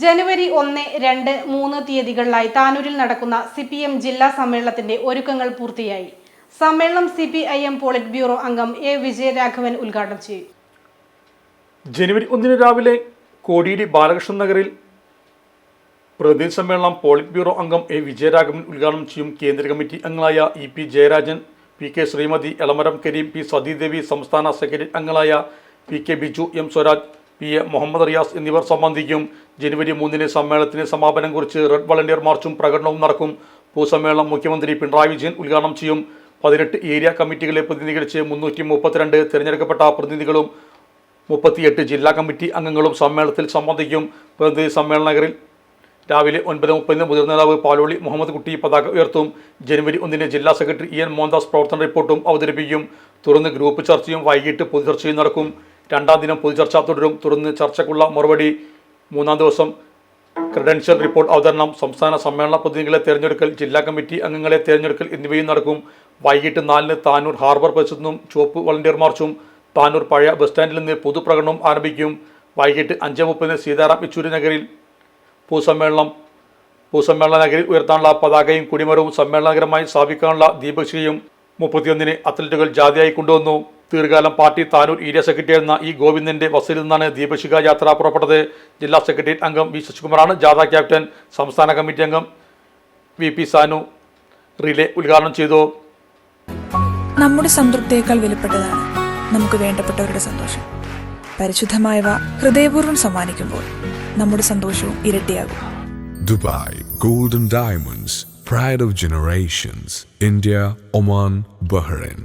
ജനുവരി 1, 2, 3 തീയതികളിലായി താനൂരിൽ നടക്കുന്ന CPM ജില്ലാ സമ്മേളനത്തിന്റെ ഒരുക്കങ്ങൾ പൂർത്തിയായി. സമ്മേളനം CPIM പോളിറ്റ് ബ്യൂറോ അംഗം A. വിജയരാഘവൻ ഉദ്ഘാടനം ചെയ്തു. ജനുവരി 1 രാവിലെ കോടിയേരി ബാലകൃഷ്ണൻ നഗറിൽ പ്രതിനിധി സമ്മേളനം പോളിറ്റ് ബ്യൂറോ അംഗം A. വിജയരാഘവൻ ഉദ്ഘാടനം ചെയ്യും. കേന്ദ്ര കമ്മിറ്റി അംഗങ്ങളായ EP Jayarajan, PK Shrimati, Elamaram Kareem, P. Sathidevi, സംസ്ഥാന സെക്രട്ടറി അംഗങ്ങളായ PK Biju, M. Swaraj, PA Muhammad Riyas എന്നിവർ സംബന്ധിക്കും. ജനുവരി 3 സമ്മേളനത്തിന് സമാപനം കുറിച്ച് റെഡ് വളണ്ടിയർ മാർച്ചും പ്രകടനവും നടക്കും. പൊതുസമ്മേളനം മുഖ്യമന്ത്രി പിണറായി വിജയൻ ഉദ്ഘാടനം ചെയ്യും. 18 ഏരിയ കമ്മിറ്റികളെ പ്രതിനിധീകരിച്ച് 332 തിരഞ്ഞെടുക്കപ്പെട്ട പ്രതിനിധികളും 38 ജില്ലാ കമ്മിറ്റി അംഗങ്ങളും സമ്മേളനത്തിൽ സംബന്ധിക്കും. പ്രതിനിധി സമ്മേളന നഗറിൽ രാവിലെ 9:30 മുതിർന്ന നേതാവ് പാലോളി മുഹമ്മദ് കുട്ടി പതാക ഉയർത്തും. ജനുവരി 1 ജില്ലാ സെക്രട്ടറി EN മോഹൻദാസ് പ്രവർത്തന റിപ്പോർട്ടും അവതരിപ്പിക്കും. തുടർന്ന് ഗ്രൂപ്പ് ചർച്ചയും വൈകിട്ട് പൊതുചർച്ചയും നടക്കും. 2ാം ദിനം പൊതുചർച്ച തുടരും. തുടർന്ന് ചർച്ചയ്ക്കുള്ള മറുപടി. 3ാം ദിവസം ക്രെഡൻഷ്യൽ റിപ്പോർട്ട് അവതരണം, സംസ്ഥാന സമ്മേളന പ്രതിനിധികളെ തിരഞ്ഞെടുക്കൽ, ജില്ലാ കമ്മിറ്റി അംഗങ്ങളെ തിരഞ്ഞെടുക്കൽ എന്നിവയും നടക്കും. വൈകിട്ട് 4 താനൂർ ഹാർബർ പരിസരത്തു നിന്നും ചുവപ്പ് വളണ്ടിയർ മാർച്ചും താനൂർ പഴയ ബസ് സ്റ്റാൻഡിൽ നിന്ന് പൊതുപ്രകടനവും ആരംഭിക്കും. വൈകിട്ട് 5:30 സീതാറാം യെച്ചൂരി നഗറിൽ പൊതുസമ്മേളന നഗരിൽ ഉയർത്താനുള്ള പതാകയും കുടിമരവും സമ്മേളന നഗരമായി സ്ഥാപിക്കാനുള്ള ദീപശിഖയും 31 അത്ലറ്റുകൾ ജാഥയായി കൊണ്ടുവന്നു. ദീർഘകാലം പാർട്ടി താനൂർ ഏരിയ സെക്രട്ടറി ആയിരുന്ന E. ഗോവിന്ദന്റെ വസതിയിൽ നിന്നാണ് ദീപശിഖ യാത്ര പുറപ്പെട്ടത്. ജില്ലാ സെക്രട്ടേറിയറ്റ് അംഗം V. ശശികുമാറാണ് ജാഥ ക്യാപ്റ്റൻ. സംസ്ഥാന കമ്മിറ്റി അംഗം VP സാനു റിലേ ഉദ്ഘാടനം ചെയ്തു. നമ്മുടെ സംതൃപ്തിയേക്കാൾ വിലപ്പെട്ടതാണ് നമുക്ക് വേണ്ടപ്പെട്ടവരുടെ സന്തോഷം. പരിശുദ്ധമായവ ഹൃദയപൂർവ്വം സമ്മാനിക്കുമ്പോൾ നമ്മുടെ സന്തോഷവും ഇരട്ടിയാകും. Dubai Gold and Diamonds, Pride of Generations, India, Oman, Bahrain.